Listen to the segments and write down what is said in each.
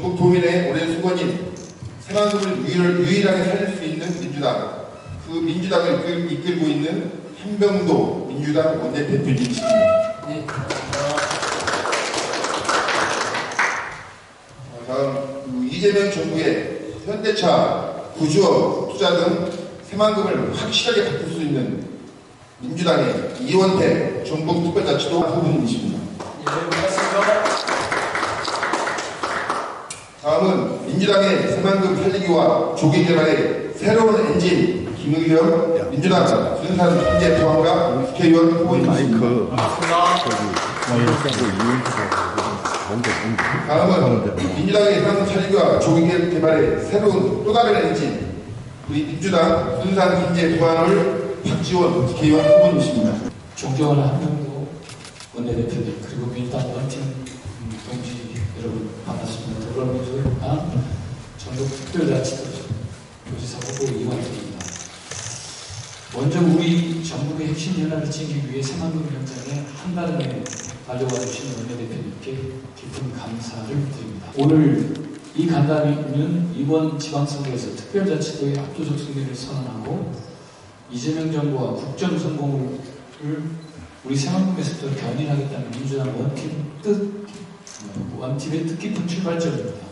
전북 도민의 오랜 수건인 새만금을 유일하게 살릴 수 있는 민주당, 그 민주당을 이끌고 있는 한병도 민주당 원내대표님이십니다. 네. 다음 이재명 정부의 현대차, 구주업 투자 등 새만금을 확실하게 바꿀 수 있는 민주당의 이원택 전북특별자치도 후보님이십니다. 네, 고맙습니다. 다음은 민주당의 새만금 살리기와 조기 개발의 새로운 엔진 김의겸 민주당 순산 현재 포함과 국회의원 후보님이십니다. 다음은 민주당의 새만금 살리기와 조기 개발의 새로운 또 다른 엔진 우리 민주당 순산 현재 포함을 박지원 국회의원 후보님이십니다. 존경하는 한병도 원내대표님 그리고 민주당 원팀 동지 여러분 반갑습니다. 더불어민주당 전북특별자치도지사 후보 이완택입니다. 먼저 우리 전북의 핵심 연합을 챙기기 위해 새만금 현장에 한달음에 달려와 주신 원내대표님께 깊은 감사를 드립니다. 오늘 이 간담회는 이번 지방선거에서 특별자치도의 압도적 승리를 선언하고 이재명 정부와 국정성공을 우리 새만금에서부터 견인하겠다는 민주당 원팀의 뜻깊은 출발점입니다.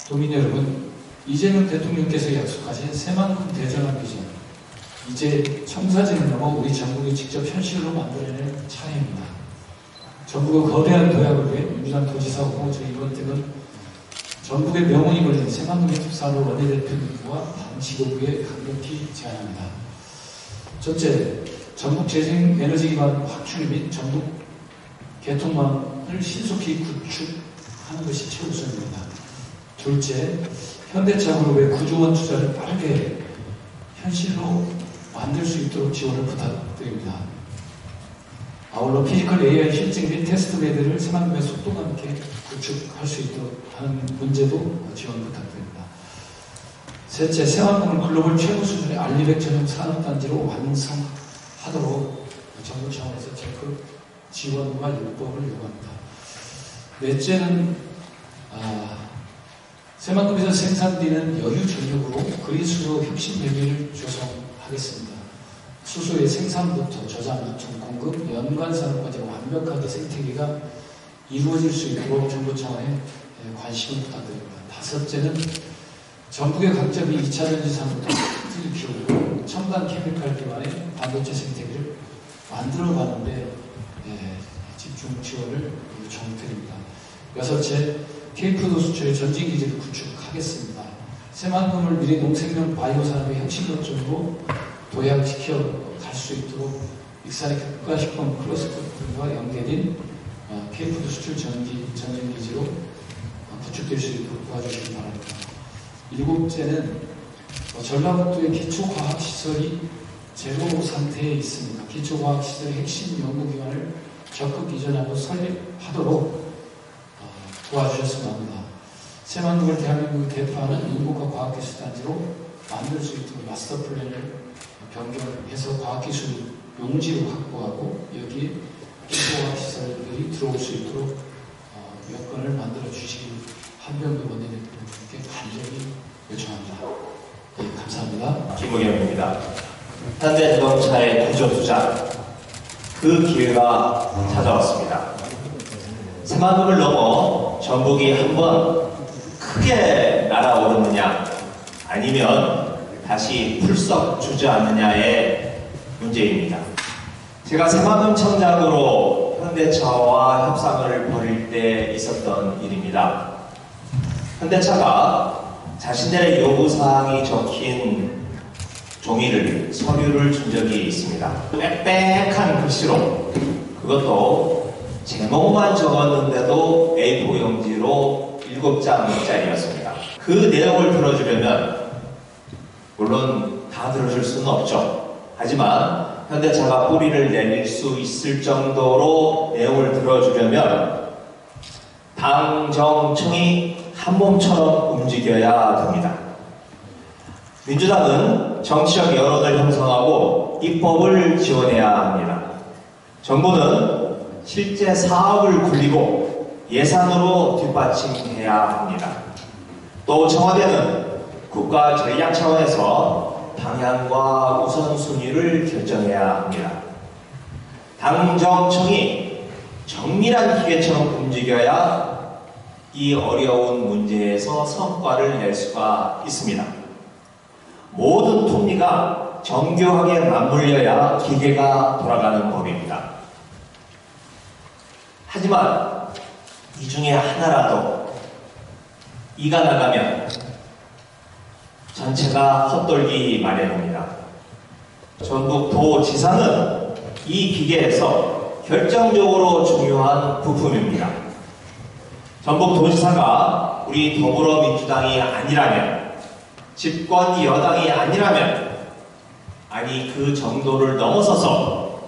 도민 여러분, 이재명 대통령께서 약속하신 새만금 대전환 비전, 이제 청사진을 넘어 우리 전북이 직접 현실로 만들어낼 차례입니다. 전북의 거대한 도약을 위해 민주당 도지사 후보 저희 이원택은 전북의 명운이 걸린 새만금 특사로 원내대표님과 당 지도부에 강력히 제안합니다. 첫째, 전북 재생에너지 기반 확충 및 전북 개통망을 신속히 구축하는 것이 최우선입니다. 둘째, 현대차 그룹의 9조 원 투자를 빠르게 현실로 만들 수 있도록 지원을 부탁드립니다. 아울러 피지컬 AI 실증 및 테스트 베드를 새만금에 속도감 있게 구축할 수 있도록 하는 문제도 지원 부탁드립니다. 셋째, 새만금을 글로벌 최고 수준의 알리백 전용 산업단지로 완성하도록 정부 차원에서 적극 지원과 율법을 요구합니다. 넷째는 새만금에서 생산되는 여유 전력으로 그린수소 혁신 대비를 조성하겠습니다. 수소의 생산부터 저장, 유통, 공급, 연관 산업까지 완벽하게 생태계가 이루어질 수 있도록 정부 차원의 관심을 부탁드립니다. 다섯째는 전북의 강점이 2차 전지 산업부터 를 키우고 첨단 케미칼 기반의 반도체 생태계를 만들어가는데 집중 지원을 요청드립니다. 여섯째, K푸드 수출의 전진기지를 구축하겠습니다. 새만금을 미래 농생명 바이오 산업의 혁신 거점으로 도약시켜 갈 수 있도록 익산의 국가식품 클러스터와 연계된 K푸드 수출 전진기지로 구축될 수 있도록 도와주시기 바랍니다. 일곱째는 전라북도의 기초과학시설이 제로 상태에 있습니다. 기초과학시설의 핵심 연구기관을 적극 이전하고 설립하도록 도와주셨으면 합니다. 새만금을 대한민국을 대표하는 인구과 과학기술단지로 만들 수 있도록 마스터 플랜을 변경해서 과학기술 용지를 확보하고 여기에 기초과학시설들이 들어올 수 있도록 여건을 만들어 주시기 한병도 원내대표님께 간절히 요청합니다. 네, 감사합니다. 김의겸입니다. 현대자동차의 구조 투자, 그 기회가 찾아왔습니다. 새만금을 넘어 전북이 한번 크게 날아오르느냐 아니면 다시 풀썩 주저앉느냐의 문제입니다. 제가 새만금 청장으로 현대차와 협상을 벌일 때 있었던 일입니다. 현대차가 자신들의 요구사항이 적힌 종이를, 서류를 준 적이 있습니다. 빽빽한 글씨로, 그것도 제목만 적었는데도 A4 용지로 7장짜리였습니다. 그 내용을 들어주려면, 물론 다 들어줄 수는 없죠. 하지만 현대차가 뿌리를 내릴 수 있을 정도로 내용을 들어주려면 당정청이 한 몸처럼 움직여야 됩니다. 민주당은 정치적 여론을 형성하고 입법을 지원해야 합니다. 정부는 실제 사업을 굴리고 예산으로 뒷받침해야 합니다. 또 청와대는 국가 전략 차원에서 방향과 우선순위를 결정해야 합니다. 당정청이 정밀한 기계처럼 움직여야 이 어려운 문제에서 성과를 낼 수가 있습니다. 모든 톱니가 정교하게 맞물려야 기계가 돌아가는 법입니다. 하지만 이 중에 하나라도 이가 나가면 전체가 헛돌기 마련입니다. 전북도지사는 이 기계에서 결정적으로 중요한 부품입니다. 전북도지사가 우리 더불어민주당이 아니라면, 집권 여당이 아니라면, 아니 그 정도를 넘어서서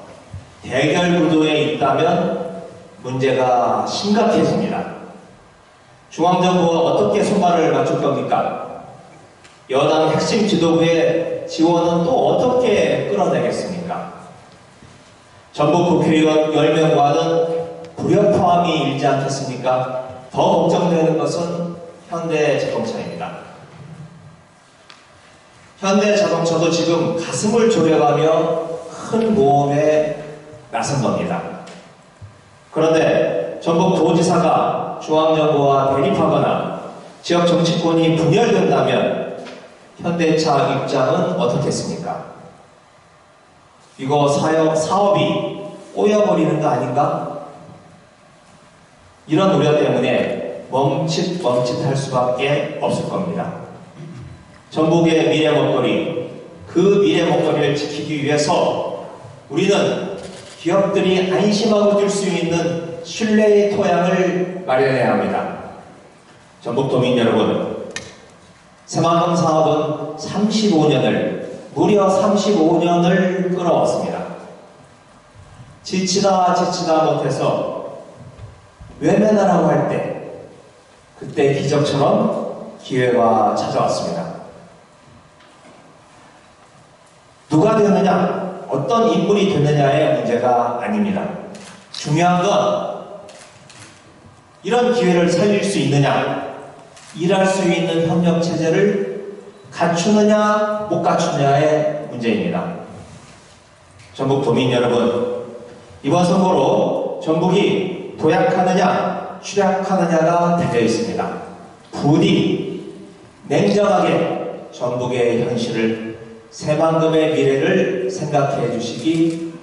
대결 구도에 있다면 문제가 심각해집니다. 중앙정부가 어떻게 손발을 맞출 겁니까? 여당 핵심 지도부의 지원은 또 어떻게 끌어내겠습니까? 전북 국회의원 10명과는 불협화음이 일지 않겠습니까? 더 걱정되는 것은 현대자동차입니다. 현대자동차도 지금 가슴을 졸여가며 큰 모험에 나선 겁니다. 그런데 전북도지사가 중앙정부와 대립하거나 지역 정치권이 분열된다면 현대차 입장은 어떻겠습니까? 이거 사업이 꼬여버리는 거 아닌가? 이런 우려 때문에 멈칫멈칫할 수밖에 없을 겁니다. 전북의 미래 먹거리, 그 미래 먹거리를 지키기 위해서 우리는 기업들이 안심하고 뛸 수 있는 신뢰의 토양을 마련해야 합니다. 전북도민 여러분, 새만금 사업은 무려 35년을 끌어왔습니다. 지치다 못해서 외면하라고 할 때, 그때 기적처럼 기회가 찾아왔습니다. 누가 되느냐, 어떤 인물이 되느냐의 문제가 아닙니다. 중요한 건 이런 기회를 살릴 수 있느냐, 일할 수 있는 협력 체제를 갖추느냐 못 갖추느냐의 문제입니다. 전북 도민 여러분, 이번 선거로 전북이 도약하느냐 추락하느냐가 달려 있습니다. 부디 냉정하게 전북의 현실을, 새만금의 미래를 생각해 주시기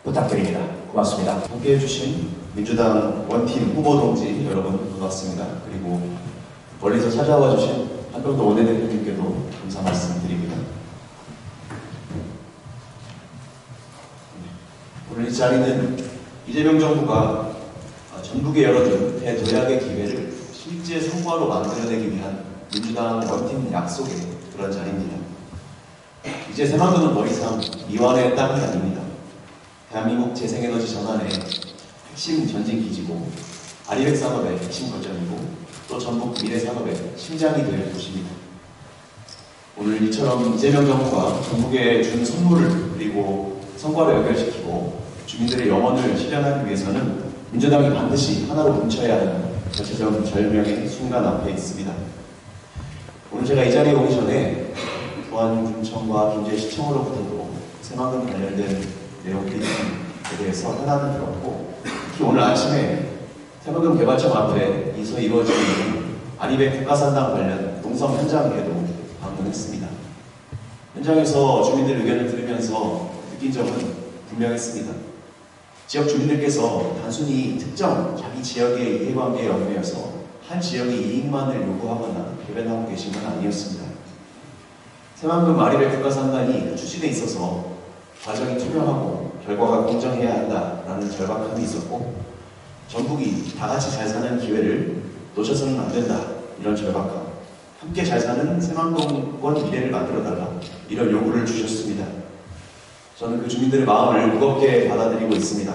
부탁드립니다. 고맙습니다. 함께해 주신 민주당 원팀 후보 동지 여러분 반갑습니다. 그리고 멀리서 찾아와 주신 한병도 원내대표님께도 감사 말씀드립니다. 오늘 이 자리는 이재명 정부가 전북에 열어준 대도약의 기회를 실제 성과로 만들어내기 위한 민주당 원팀 약속의 그런 자리입니다. 이제 새만금은 더 이상 미완의 땅이 아닙니다. 대한민국 재생에너지 전환의 핵심 전진기지고 아리백 산업의 핵심 거점이고 또 전북 미래 산업의 심장이 될 곳입니다. 오늘 이처럼 이재명 정부가 전북에 준 선물을 그리고 성과를 연결시키고 주민들의 영원을 실현하기 위해서는 민주당이 반드시 하나로 뭉쳐야 하는 절체절명의 순간 앞에 있습니다. 오늘 제가 이 자리에 오기 전에 보안군청과 김제시청으로부터도 새만금 관련된 내용들에 대해서 현안을 들었고, 특히 오늘 아침에 새만금 개발청 앞에 이루어지고 있는 아리백 국가산당 관련 농성 현장에도 방문했습니다. 현장에서 주민들 의견을 들으면서 느낀 점은 분명했습니다. 지역 주민들께서 단순히 특정 자기 지역의 이해관계에 얽매여서 한 지역의 이익만을 요구하거나 대변하고 계신 건 아니었습니다. 새만금 아리백 국가산단이 추진에 있어서 과정이 투명하고 결과가 공정해야 한다라는 절박함이 있었고, 전북이 다 같이 잘 사는 기회를 놓쳐서는 안 된다, 이런 절박감, 함께 잘 사는 새만금권 미래를 만들어달라, 이런 요구를 주셨습니다. 저는 그 주민들의 마음을 무겁게 받아들이고 있습니다.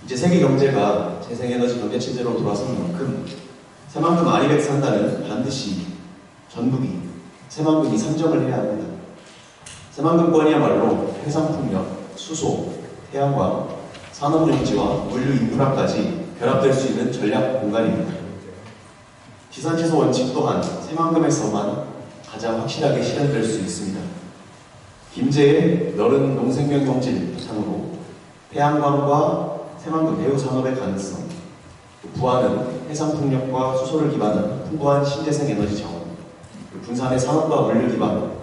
이제 세계 경제가 재생에너지 경제 체제로 돌아선 만큼 새만금 아리백 산단은 반드시 전북이, 새만금이 선정을 해야 합니다. 새만금권이야말로 해상풍력, 수소, 태양광, 산업용지와 물류 인프라까지 결합될 수 있는 전략 공간입니다. 지산지소 원칙 또한 새만금에서만 가장 확실하게 실현될 수 있습니다. 김제의 너른 농생명 경지를 바탕으로 태양광과 새만금 배후 산업의 가능성, 부안은 해상풍력과 수소를 기반한 풍부한 신재생 에너지 자원, 군산의 산업과 물류 기반,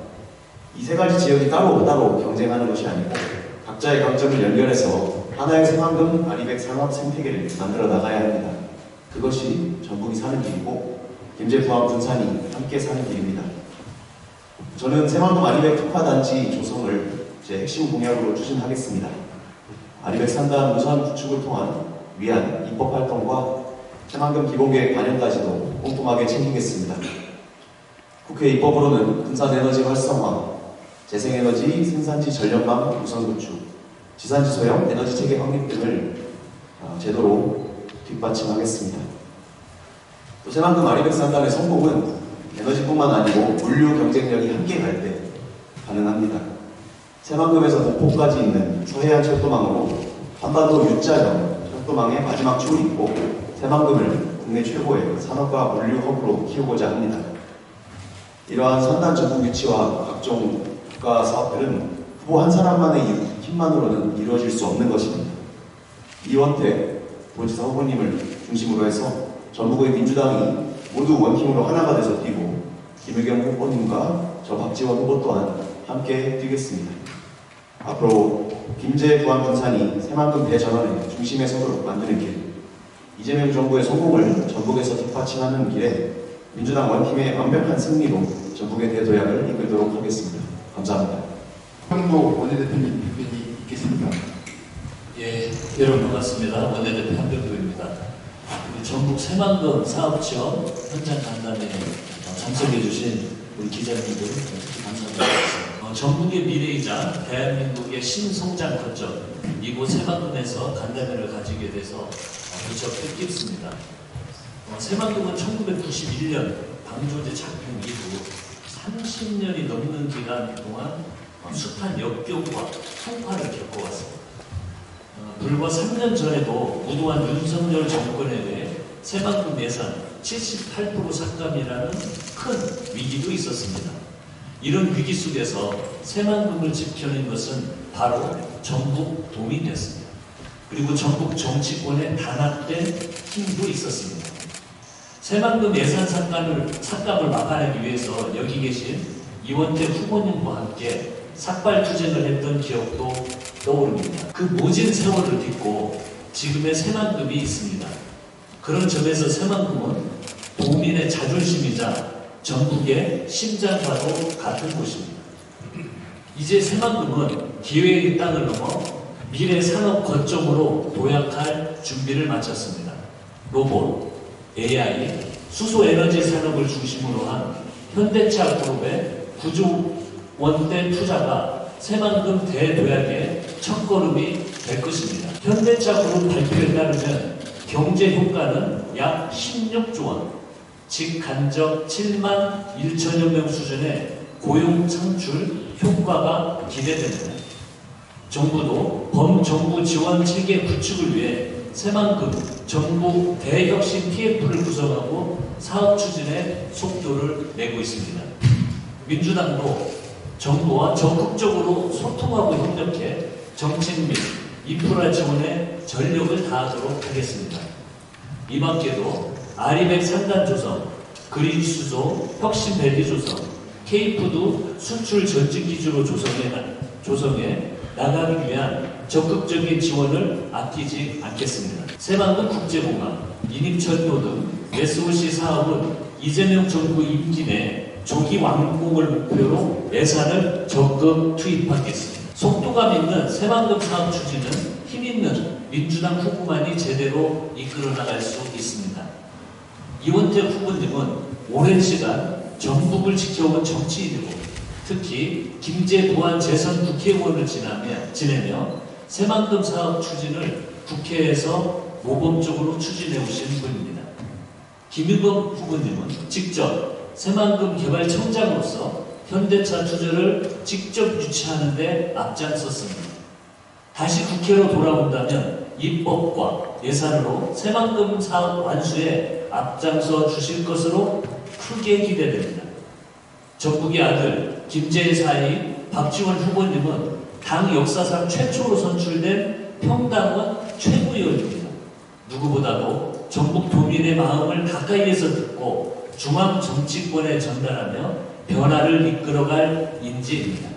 이 세 가지 지역이 따로 경쟁하는 것이 아니고 각자의 강점을 연결해서 하나의 새만금 아리백 산업 생태계를 만들어 나가야 합니다. 그것이 전북이 사는 길이고 김제, 부안, 군산이 함께 사는 길입니다. 저는 새만금 아리백 특화단지 조성을 제 핵심 공약으로 추진하겠습니다. 아리백 산단 우선 구축을 통한 위안 입법 활동과 새만금 기본계획 반영까지도 꼼꼼하게 챙기겠습니다. 국회 입법으로는 군산에너지 활성화, 재생에너지 생산지 전력망 우선 구축, 지산지 소형 에너지 체계 확립 등을 제도로 뒷받침하겠습니다. 또 새만금 아리백 산단의 성공은 에너지뿐만 아니고 물류 경쟁력이 함께 갈 때 가능합니다. 새만금에서 목포까지 있는 서해안 철도망으로 한반도 U자형 철도망의 마지막 축을 잇고 새만금을 국내 최고의 산업과 물류 허브로 키우고자 합니다. 이러한 산단 전국 유치와 각종 국가 사업들은 후보 한 사람만의 힘만으로는 이루어질 수 없는 것입니다. 이원택 도지사 후보님을 중심으로 해서 전북의 민주당이 모두 원팀으로 하나가 돼서 뛰고 김의겸 후보님과 저 박지원 후보 또한 함께 뛰겠습니다. 앞으로 김제, 부안, 군산이 새만금 대전환의 중심에 서도록 만드는 길, 이재명 정부의 성공을 전북에서 뒷받침하는 길에 민주당 원팀의 완벽한 승리로 전북의 대도약을 이끌도록 하겠습니다. 감사합니다. 한병도 원내대표님 답변이 있겠습니까? 예, 여러분 반갑습니다. 원내대표 한병도입니다. 전북 새만금 사업지원 현장 간담회에 참석해주신 우리 기자님들 특히 감사드립니다. 전북의 미래이자 대한민국의 신성장 거점 이곳 새만금에서 간담회를 가지게 돼서 무척 뜻깊습니다. 새만금은 1991년 방조제 작품 이후 30년이 넘는 기간 동안 숱한 역경과 풍파를 겪어왔습니다. 불과 3년 전에도 무도한 윤석열 정권에 의해 새만금 예산 78% 삭감이라는 큰 위기도 있었습니다. 이런 위기 속에서 새만금을 지켜낸 것은 바로 전북 도민이었습니다. 그리고 전북 정치권의 단합된 힘도 있었습니다. 새만금 예산 삭감을 막아내기 위해서 여기 계신 이원택 후보님과 함께 삭발투쟁을 했던 기억도 떠오릅니다. 그 모진 세월을 딛고 지금의 새만금이 있습니다. 그런 점에서 새만금은 도민의 자존심이자 전북의 심장과도 같은 곳입니다. 이제 새만금은 기회의 땅을 넘어 미래 산업 거점으로 도약할 준비를 마쳤습니다. 로봇, AI, 수소에너지 산업을 중심으로 한 현대차 그룹의 9조 원대 투자가 새만금 대도약의 첫걸음이 될 것입니다. 현대차 그룹 발표에 따르면 경제 효과는 약 16조 원, 즉 간접 7만 1천여 명 수준의 고용 창출 효과가 기대됩니다. 정부도 범정부 지원 체계 구축을 위해 새만금 전북 대혁신 TF를 구성하고 사업 추진에 속도를 내고 있습니다. 민주당도 정부와 적극적으로 소통하고 협력해 정책 및 인프라 지원에 전력을 다하도록 하겠습니다. 이 밖에도 아리백 산단 조성, 그린 수소, 혁신 밸리 조성, K푸드 수출 전직 기지로 조성해 나가기 위한 적극적인 지원을 아끼지 않겠습니다. 새만금 국제공항, 인임철도 등 SOC 사업은 이재명 정부 임기 내 조기 완공을 목표로 예산을 적극 투입하겠습니다. 속도감 있는 새만금 사업 추진은 힘있는 민주당 후보만이 제대로 이끌어 나갈 수 있습니다. 이원택 후보님은 오랜 시간 전북을 지켜온 정치인이고 특히 김제, 부안 재선 국회의원을 지내며 새만금 사업 추진을 국회에서 모범적으로 추진해 오신 분입니다. 김의겸 후보님은 직접 새만금 개발청장으로서 현대차 투자를 직접 유치하는 데 앞장섰습니다. 다시 국회로 돌아온다면 입법과 예산으로 새만금 사업 완수에 앞장서 주실 것으로 크게 기대됩니다. 전북의 아들 김재희 사위 박지원 후보님은 당 역사상 최초로 선출된 평당원 최고위원입니다. 누구보다도 전북 도민의 마음을 가까이에서 듣고 중앙 정치권에 전달하며 변화를 이끌어갈 인재입니다.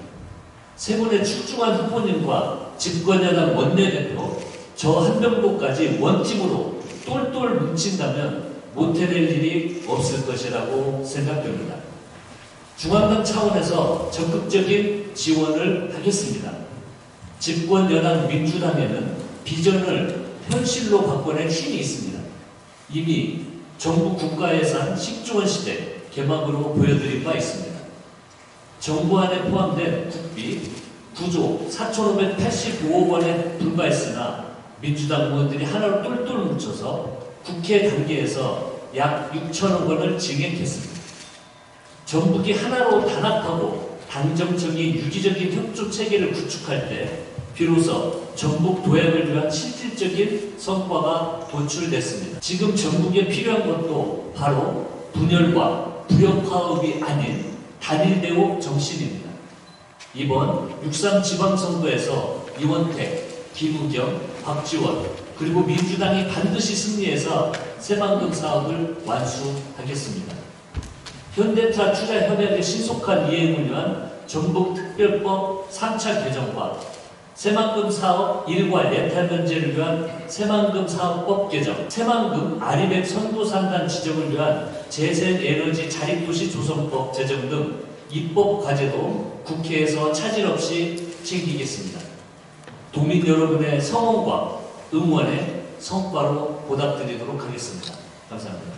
세 분의 출중한 후보님과 집권여당 원내대표 저 한명도까지 원팀으로 똘똘 뭉친다면 못해낼 일이 없을 것이라고 생각됩니다. 중앙당 차원에서 적극적인 지원을 하겠습니다. 집권여당 민주당에는 비전을 현실로 바꿔낼 힘이 있습니다. 이미 정부 국가예산 10조 원 시대 개막으로 보여드린 바 있습니다. 정부 안에 포함된 국비 9조 4,585억 원에 불과했으나 민주당 의원들이 하나로 똘똘 뭉쳐서 국회 단계에서 약 6천억 원을 증액했습니다. 전북이 하나로 단합하고 당정청이 유기적인 협조 체계를 구축할 때 비로소 전북 도약을 위한 실질적인 성과가 도출됐습니다. 지금 전북에 필요한 것도 바로 분열과 부역화업이 아닌 단일대오 정신입니다. 이번 6.3 지방선거에서 이원택, 김우경, 박지원 그리고 민주당이 반드시 승리해서 새만금 사업을 완수하겠습니다. 현대차 투자 협약의 신속한 이행을 위한 전북특별법 3차 개정과 새만금 사업 일괄 예탈 면제를 위한 새만금 사업법 개정, 새만금 아리백 선도산단 지정을 위한 재생에너지 자립도시 조성법 제정 등 입법 과제도 국회에서 차질 없이 챙기겠습니다. 도민 여러분의 성원과 응원의 성과로 보답드리도록 하겠습니다. 감사합니다.